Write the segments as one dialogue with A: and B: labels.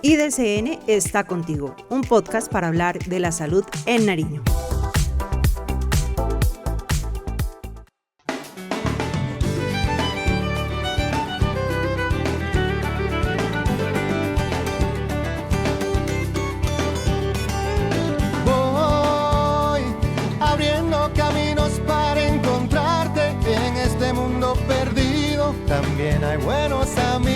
A: IDCN está contigo, un podcast para hablar de la salud en Nariño.
B: Voy abriendo caminos para encontrarte en este mundo perdido. También hay buenos amigos.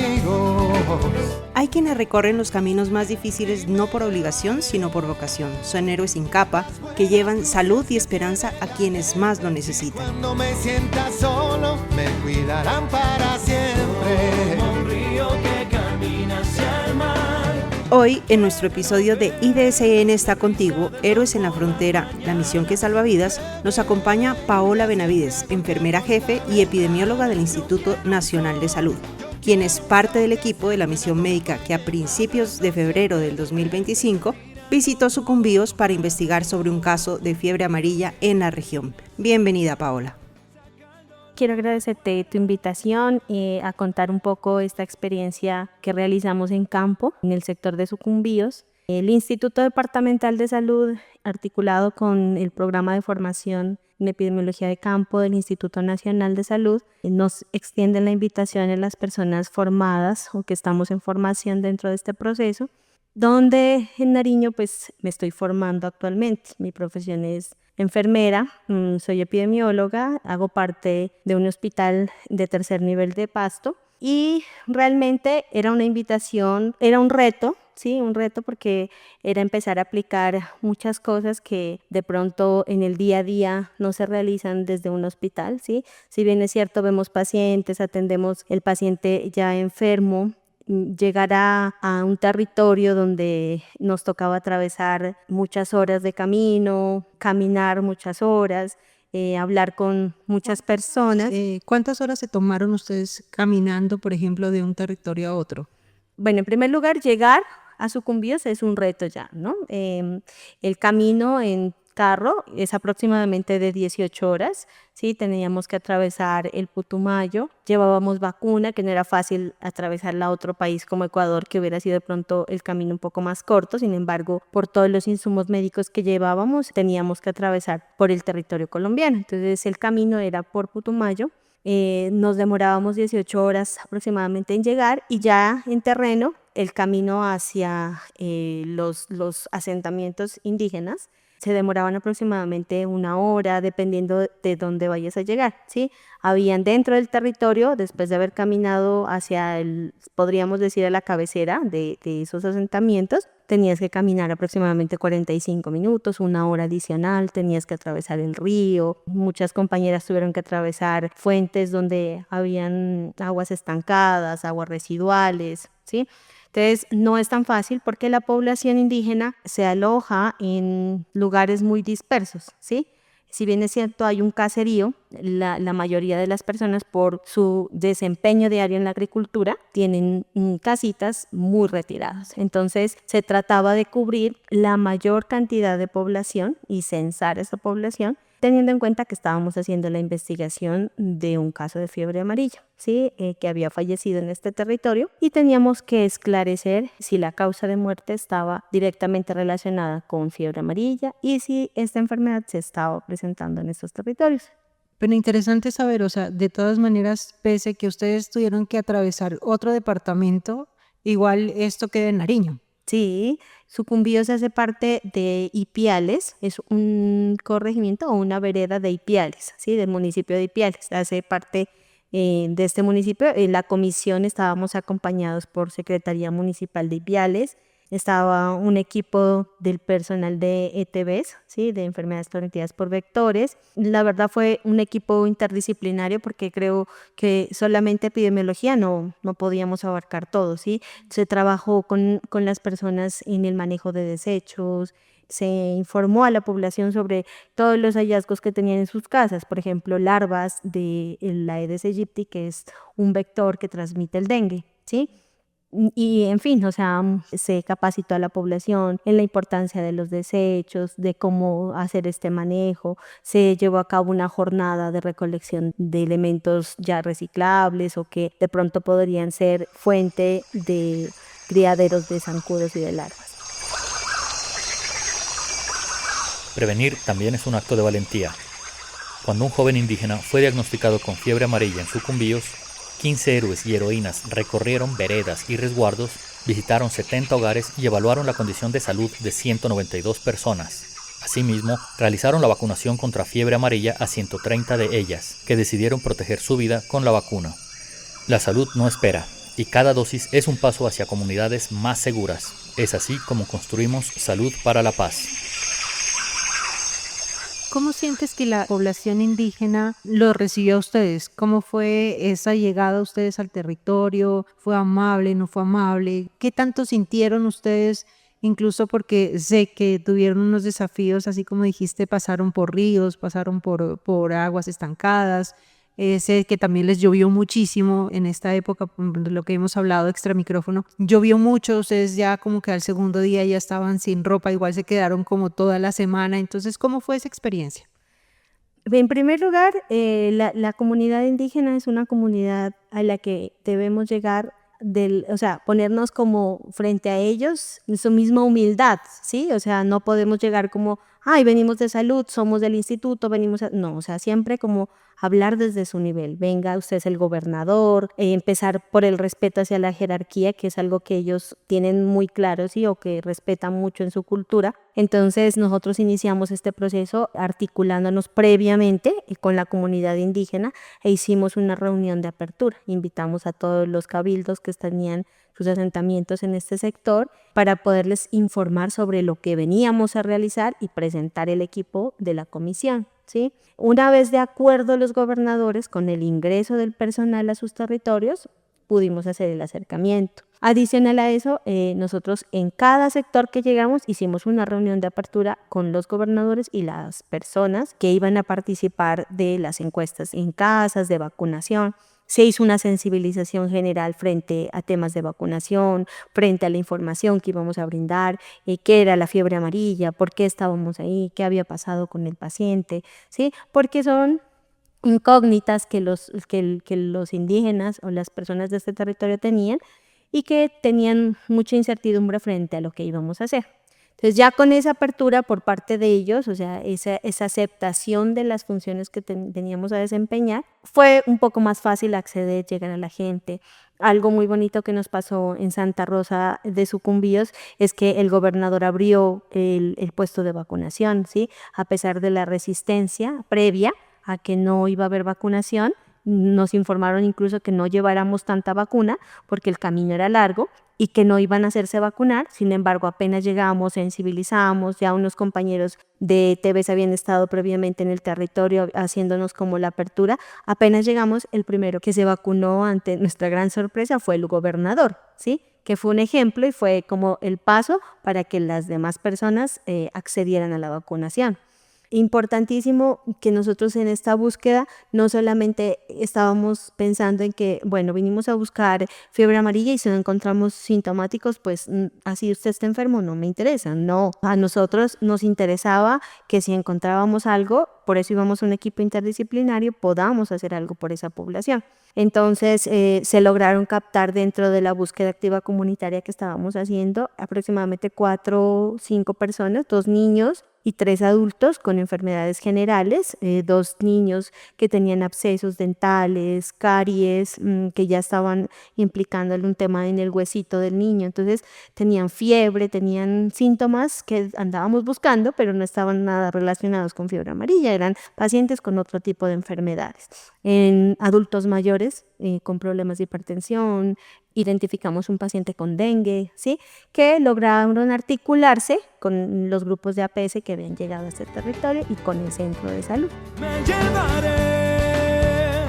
A: Hay quienes recorren los caminos más difíciles no por obligación, sino por vocación. Son héroes sin capa que llevan salud y esperanza a quienes más lo necesitan.
B: Cuando me sienta solo, me cuidarán para siempre.
C: Como un río que camina hacia el mar.
A: Hoy, en nuestro episodio de IDCN está contigo, Héroes en la Frontera, la misión que salva vidas, nos acompaña Paola Benavides, enfermera jefe y epidemióloga del Instituto Nacional de Salud, quien es parte del equipo de la misión médica que a principios de febrero del 2025 visitó Sucumbíos para investigar sobre un caso de fiebre amarilla en la región. Bienvenida, Paola.
D: Quiero agradecerte tu invitación a contar un poco esta experiencia que realizamos en campo, en el sector de Sucumbíos. El Instituto Departamental de Salud, articulado con el programa de formación en epidemiología de campo del Instituto Nacional de Salud, nos extienden la invitación a las personas formadas o que estamos en formación dentro de este proceso, donde en Nariño pues me estoy formando actualmente. Mi profesión es enfermera, soy epidemióloga, hago parte de un hospital de tercer nivel de Pasto y realmente era una invitación, era un reto, sí, un reto porque era empezar a aplicar muchas cosas que de pronto en el día a día no se realizan desde un hospital, sí. Si bien es cierto, vemos pacientes, atendemos el paciente ya enfermo, llegar a un territorio donde nos tocaba atravesar muchas horas de camino, caminar muchas horas, hablar con muchas personas.
A: ¿Cuántas horas se tomaron ustedes caminando, por ejemplo, de un territorio a otro?
D: Bueno, en primer lugar, llegar a Sucumbíos es un reto ya, ¿no? El camino en carro es aproximadamente de 18 horas, ¿sí? Teníamos que atravesar el Putumayo, llevábamos vacuna, que no era fácil atravesarla a otro país como Ecuador, que hubiera sido de pronto el camino un poco más corto. Sin embargo, por todos los insumos médicos que llevábamos, teníamos que atravesar por el territorio colombiano. Entonces el camino era por Putumayo. Nos demorábamos 18 horas aproximadamente en llegar y ya en terreno el camino hacia los asentamientos indígenas se demoraban aproximadamente una hora dependiendo de dónde vayas a llegar, ¿sí? Habían dentro del territorio, después de haber caminado hacia podríamos decir, a la cabecera de esos asentamientos, tenías que caminar aproximadamente 45 minutos, una hora adicional, tenías que atravesar el río, muchas compañeras tuvieron que atravesar fuentes donde habían aguas estancadas, aguas residuales, ¿sí? Entonces, no es tan fácil porque la población indígena se aloja en lugares muy dispersos, ¿sí? Si bien es cierto, hay un caserío, la mayoría de las personas por su desempeño diario en la agricultura tienen casitas muy retiradas. Entonces, se trataba de cubrir la mayor cantidad de población y censar esa población, teniendo en cuenta que estábamos haciendo la investigación de un caso de fiebre amarilla, ¿sí? Que había fallecido en este territorio y teníamos que esclarecer si la causa de muerte estaba directamente relacionada con fiebre amarilla y si esta enfermedad se estaba presentando en estos territorios.
A: Pero interesante saber, o sea, de todas maneras, pese que ustedes tuvieron que atravesar otro departamento, igual esto queda en Nariño.
D: Sí, Sucumbíos hace parte de Ipiales, es un corregimiento o una vereda de Ipiales, ¿sí? Del municipio de Ipiales, hace parte de este municipio. En la comisión estábamos acompañados por Secretaría Municipal de Ipiales, estaba un equipo del personal de ETVs, ¿sí? De enfermedades transmitidas por vectores. La verdad fue un equipo interdisciplinario porque creo que solamente epidemiología no podíamos abarcar todo, ¿sí? Se trabajó con las personas en el manejo de desechos, se informó a la población sobre todos los hallazgos que tenían en sus casas, por ejemplo, larvas de la Aedes aegypti, que es un vector que transmite el dengue, ¿sí? Y en fin, o sea, se capacitó a la población en la importancia de los desechos, de cómo hacer este manejo. Se llevó a cabo una jornada de recolección de elementos ya reciclables o que de pronto podrían ser fuente de criaderos de zancudos y de larvas.
E: Prevenir también es un acto de valentía. Cuando un joven indígena fue diagnosticado con fiebre amarilla en Sucumbíos, 15 héroes y heroínas recorrieron veredas y resguardos, visitaron 70 hogares y evaluaron la condición de salud de 192 personas. Asimismo, realizaron la vacunación contra fiebre amarilla a 130 de ellas, que decidieron proteger su vida con la vacuna. La salud no espera, y cada dosis es un paso hacia comunidades más seguras. Es así como construimos salud para la paz.
A: ¿Cómo sientes que la población indígena lo recibió a ustedes? ¿Cómo fue esa llegada a ustedes al territorio? ¿Fue amable, no fue amable? ¿Qué tanto sintieron ustedes? Incluso porque sé que tuvieron unos desafíos, así como dijiste, pasaron por ríos, pasaron por aguas estancadas. Sé que también les llovió muchísimo en esta época, de lo que hemos hablado extra micrófono. Llovió mucho, ustedes ya como que al segundo día ya estaban sin ropa, igual se quedaron como toda la semana. Entonces, ¿cómo fue esa experiencia?
D: En primer lugar, la comunidad indígena es una comunidad a la que debemos llegar, o sea, ponernos como frente a ellos en su misma humildad, ¿sí? O sea, no podemos llegar como, ay, venimos de salud, somos del instituto, no, o sea, siempre como hablar desde su nivel. Venga, usted es el gobernador, empezar por el respeto hacia la jerarquía, que es algo que ellos tienen muy claro, ¿sí? O que respetan mucho en su cultura. Entonces nosotros iniciamos este proceso articulándonos previamente con la comunidad indígena e hicimos una reunión de apertura. Invitamos a todos los cabildos que tenían sus asentamientos en este sector para poderles informar sobre lo que veníamos a realizar y presentar el equipo de la comisión, ¿sí? Una vez de acuerdo los gobernadores con el ingreso del personal a sus territorios, pudimos hacer el acercamiento. Adicional a eso, nosotros en cada sector que llegamos hicimos una reunión de apertura con los gobernadores y las personas que iban a participar de las encuestas en casas, de vacunación. Se hizo una sensibilización general frente a temas de vacunación, frente a la información que íbamos a brindar, qué era la fiebre amarilla, por qué estábamos ahí, qué había pasado con el paciente, ¿sí? Porque son incógnitas que los indígenas o las personas de este territorio tenían y que tenían mucha incertidumbre frente a lo que íbamos a hacer. Entonces ya con esa apertura por parte de ellos, o sea, esa aceptación de las funciones que teníamos a desempeñar, fue un poco más fácil acceder, llegar a la gente. Algo muy bonito que nos pasó en Santa Rosa de Sucumbíos es que el gobernador abrió el puesto de vacunación, ¿sí? A pesar de la resistencia previa a que no iba a haber vacunación, nos informaron incluso que no lleváramos tanta vacuna porque el camino era largo y que no iban a hacerse vacunar. Sin embargo, apenas llegamos, sensibilizamos, ya unos compañeros de TVS habían estado previamente en el territorio haciéndonos como la apertura. Apenas llegamos, el primero que se vacunó, ante nuestra gran sorpresa, fue el gobernador, ¿sí? Que fue un ejemplo y fue como el paso para que las demás personas accedieran a la vacunación. Importantísimo que nosotros en esta búsqueda no solamente estábamos pensando en que, bueno, vinimos a buscar fiebre amarilla y si no encontramos sintomáticos, pues así usted está enfermo, no me interesa. No, a nosotros nos interesaba que si encontrábamos algo, por eso íbamos a un equipo interdisciplinario, podamos hacer algo por esa población. Entonces se lograron captar dentro de la búsqueda activa comunitaria que estábamos haciendo aproximadamente 4 o 5 personas, 2 niños y 3 adultos con enfermedades generales, 2 niños que tenían abscesos dentales, caries, que ya estaban implicándole un tema en el huesito del niño. Entonces tenían fiebre, tenían síntomas que andábamos buscando, pero no estaban nada relacionados con fiebre amarilla, eran pacientes con otro tipo de enfermedades. En adultos mayores con problemas de hipertensión, identificamos un paciente con dengue, ¿sí? Que lograron articularse con los grupos de APS que habían llegado a este territorio y con el centro de salud.
C: Me llevaré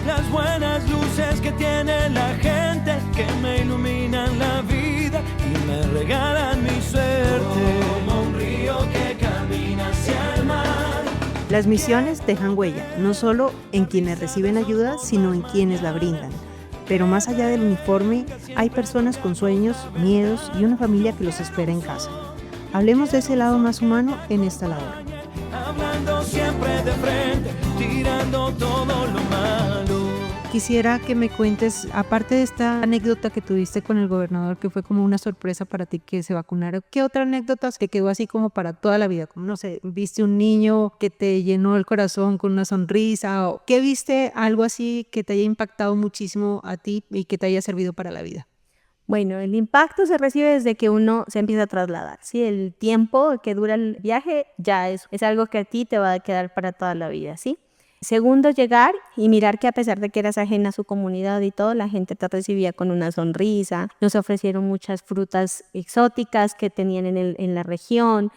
C: las buenas luces que tiene la gente, que me iluminan la vida y me regalan mi suerte. Como un río que camina hacia el mar.
A: Las misiones dejan huella, no solo en quienes reciben ayuda, sino en quienes la brindan. Pero más allá del uniforme, hay personas con sueños, miedos y una familia que los espera en casa. Hablemos de ese lado más humano en esta labor.
C: Hablando siempre de frente, tirando todo lo malo.
A: Quisiera que me cuentes, aparte de esta anécdota que tuviste con el gobernador, que fue como una sorpresa para ti que se vacunara, ¿qué otra anécdota te quedó así como para toda la vida? Como, no sé, ¿viste un niño que te llenó el corazón con una sonrisa? ¿O qué viste algo así que te haya impactado muchísimo a ti y que te haya servido para la vida?
D: Bueno, el impacto se recibe desde que uno se empieza a trasladar, ¿sí? El tiempo que dura el viaje ya es algo que a ti te va a quedar para toda la vida, ¿sí? Segundo, llegar y mirar que a pesar de que eras ajena a su comunidad y todo, la gente te recibía con una sonrisa. Nos ofrecieron muchas frutas exóticas que tenían en la región.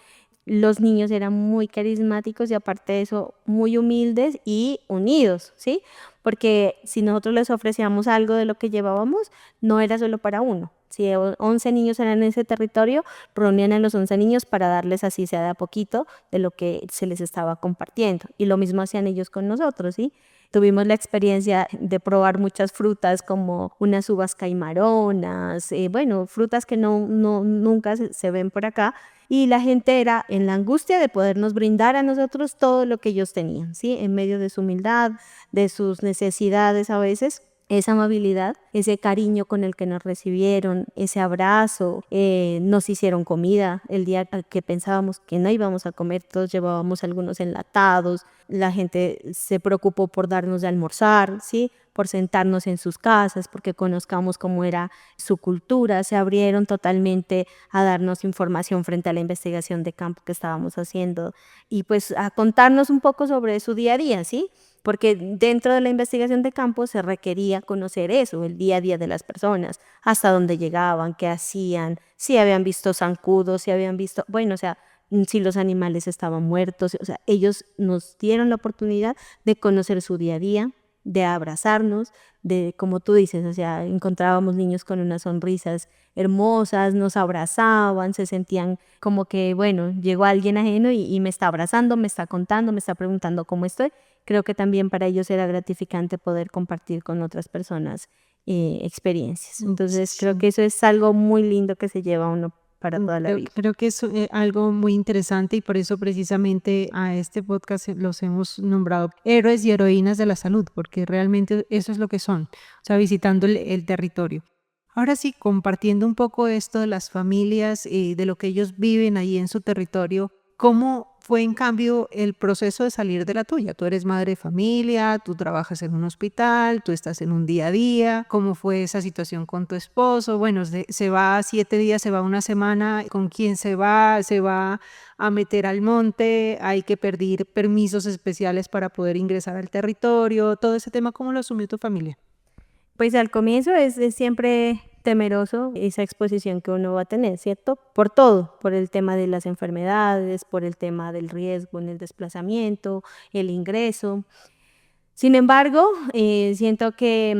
D: Los niños eran muy carismáticos y aparte de eso, muy humildes y unidos, ¿sí? Porque si nosotros les ofrecíamos algo de lo que llevábamos, no era solo para uno. Si 11 niños eran en ese territorio, reunían a los 11 niños para darles así sea de a poquito de lo que se les estaba compartiendo. Y lo mismo hacían ellos con nosotros, ¿sí? Tuvimos la experiencia de probar muchas frutas como unas uvas caimaronas, bueno, frutas que nunca se ven por acá. Y la gente era en la angustia de podernos brindar a nosotros todo lo que ellos tenían, ¿sí? En medio de su humildad, de sus necesidades a veces. Esa amabilidad, ese cariño con el que nos recibieron, ese abrazo, nos hicieron comida. El día que pensábamos que no íbamos a comer, todos llevábamos algunos enlatados. La gente se preocupó por darnos de almorzar, ¿sí? Por sentarnos en sus casas, porque conozcamos cómo era su cultura. Se abrieron totalmente a darnos información frente a la investigación de campo que estábamos haciendo y pues a contarnos un poco sobre su día a día, ¿sí? Porque dentro de la investigación de campo se requería conocer eso, el día a día de las personas, hasta dónde llegaban, qué hacían, si habían visto zancudos, si habían visto, bueno, o sea, si los animales estaban muertos, o sea, ellos nos dieron la oportunidad de conocer su día a día, de abrazarnos, de, como tú dices, o sea, encontrábamos niños con unas sonrisas hermosas, nos abrazaban, se sentían como que, bueno, llegó alguien ajeno y me está abrazando, me está contando, me está preguntando cómo estoy. Creo que también para ellos era gratificante poder compartir con otras personas experiencias. Entonces, creo que eso es algo muy lindo que se lleva uno para toda la vida.
A: Creo que es algo muy interesante y por eso precisamente a este podcast los hemos nombrado héroes y heroínas de la salud, porque realmente eso es lo que son, o sea, visitando el territorio. Ahora sí, compartiendo un poco esto de las familias y de lo que ellos viven ahí en su territorio, ¿cómo fue en cambio el proceso de salir de la tuya? Tú eres madre de familia, tú trabajas en un hospital, tú estás en un día a día. ¿Cómo fue esa situación con tu esposo? Bueno, se va 7 días, se va una semana. ¿Con quién se va? ¿Se va a meter al monte? ¿Hay que pedir permisos especiales para poder ingresar al territorio? Todo ese tema, ¿cómo lo asumió tu familia?
D: Pues al comienzo es siempre temeroso esa exposición que uno va a tener, ¿cierto? Por todo, por el tema de las enfermedades, por el tema del riesgo en el desplazamiento, el ingreso. Sin embargo, siento que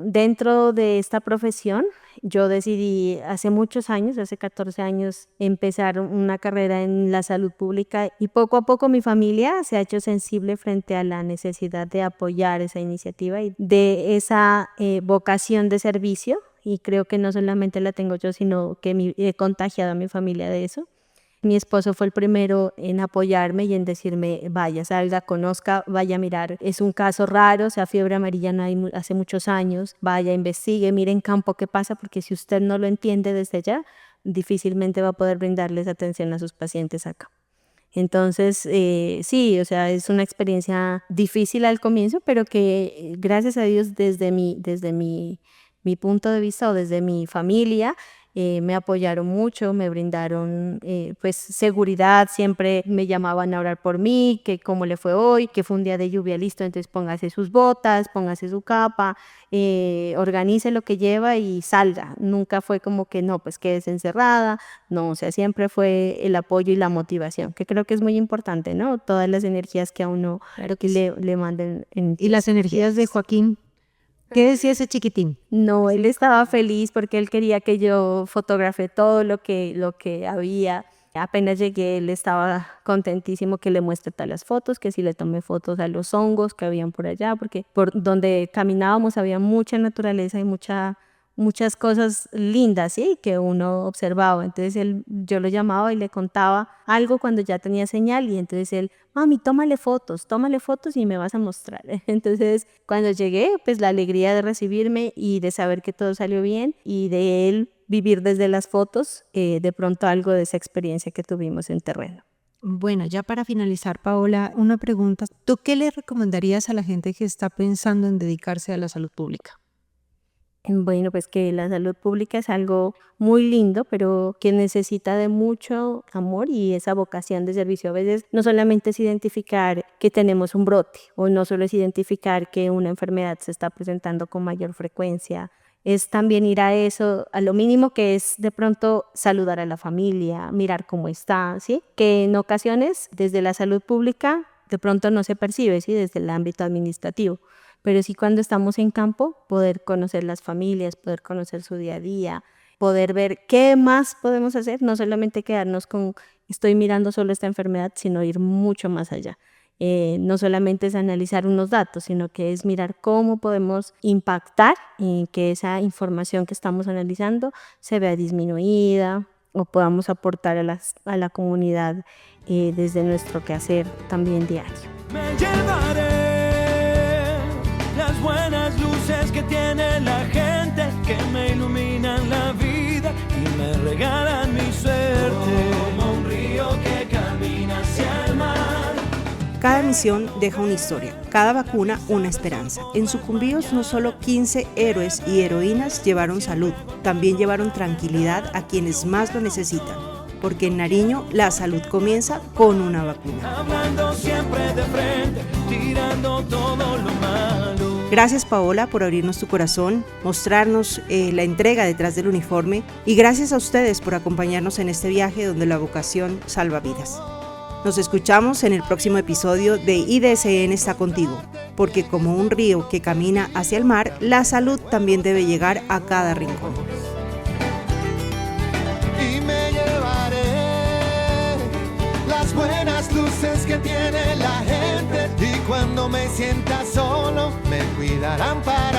D: dentro de esta profesión, yo decidí hace muchos años, hace 14 años, empezar una carrera en la salud pública y poco a poco mi familia se ha hecho sensible frente a la necesidad de apoyar esa iniciativa y de esa vocación de servicio. Y creo que no solamente la tengo yo, sino que he contagiado a mi familia de eso. Mi esposo fue el primero en apoyarme y en decirme, vaya, salga, conozca, vaya a mirar. Es un caso raro, o sea, fiebre amarilla no hay hace muchos años. Vaya, investigue, mire en campo qué pasa, porque si usted no lo entiende desde ya, difícilmente va a poder brindarles atención a sus pacientes acá. Entonces, sí, o sea, es una experiencia difícil al comienzo, pero que gracias a Dios desde mi punto de vista o desde mi familia, me apoyaron mucho, me brindaron pues seguridad, siempre me llamaban a orar por mí, que cómo le fue hoy, que fue un día de lluvia, listo, entonces póngase sus botas, póngase su capa, organice lo que lleva y salga. Nunca fue como que no, pues quédese encerrada, no, o sea, siempre fue el apoyo y la motivación, que creo que es muy importante, ¿no? Todas las energías que a uno
A: Claro que sí.
D: le manden.
A: Y las energías de Joaquín, ¿qué decía ese chiquitín?
D: No, él estaba feliz porque él quería que yo fotografe todo lo que había. Apenas llegué, él estaba contentísimo que le muestre todas las fotos, que si le tomé fotos a los hongos que habían por allá, porque por donde caminábamos había mucha naturaleza y mucha muchas cosas lindas, ¿sí? Que uno observaba. Entonces yo lo llamaba y le contaba algo cuando ya tenía señal y entonces él, mami, tómale fotos y me vas a mostrar. Entonces cuando llegué, pues la alegría de recibirme y de saber que todo salió bien y de él vivir desde las fotos, de pronto algo de esa experiencia que tuvimos en terreno.
A: Bueno, ya para finalizar, Paola, una pregunta. ¿Tú qué le recomendarías a la gente que está pensando en dedicarse a la salud pública?
D: Bueno, pues que la salud pública es algo muy lindo, pero que necesita de mucho amor y esa vocación de servicio. A veces no solamente es identificar que tenemos un brote o no solo es identificar que una enfermedad se está presentando con mayor frecuencia, es también ir a eso, a lo mínimo que es de pronto saludar a la familia, mirar cómo está, ¿sí? Que en ocasiones desde la salud pública de pronto no se percibe, ¿sí? Desde el ámbito administrativo. Pero sí cuando estamos en campo, poder conocer las familias, poder conocer su día a día, poder ver qué más podemos hacer, no solamente quedarnos con estoy mirando solo esta enfermedad, sino ir mucho más allá. No solamente es analizar unos datos, sino que es mirar cómo podemos impactar en que esa información que estamos analizando se vea disminuida o podamos aportar a la comunidad desde nuestro quehacer también diario.
C: Me llevaré las buenas luces que tiene la gente, que me iluminan la vida y me regalan mi suerte. Como un río que camina hacia el mar.
A: Cada misión deja una historia, cada vacuna una esperanza. En Sucumbíos no solo 15 héroes y heroínas llevaron salud, también llevaron tranquilidad a quienes más lo necesitan. Porque en Nariño la salud comienza con una vacuna.
C: Hablando siempre de frente, tirando todo lo malo.
A: Gracias, Paola, por abrirnos tu corazón, mostrarnos la entrega detrás del uniforme y gracias a ustedes por acompañarnos en este viaje donde la vocación salva vidas. Nos escuchamos en el próximo episodio de IDSN está contigo, porque como un río que camina hacia el mar, la salud también debe llegar a cada rincón.
B: Y me llevaré las buenas luces que tiene la gente y cuando me sienta solo me cuidarán para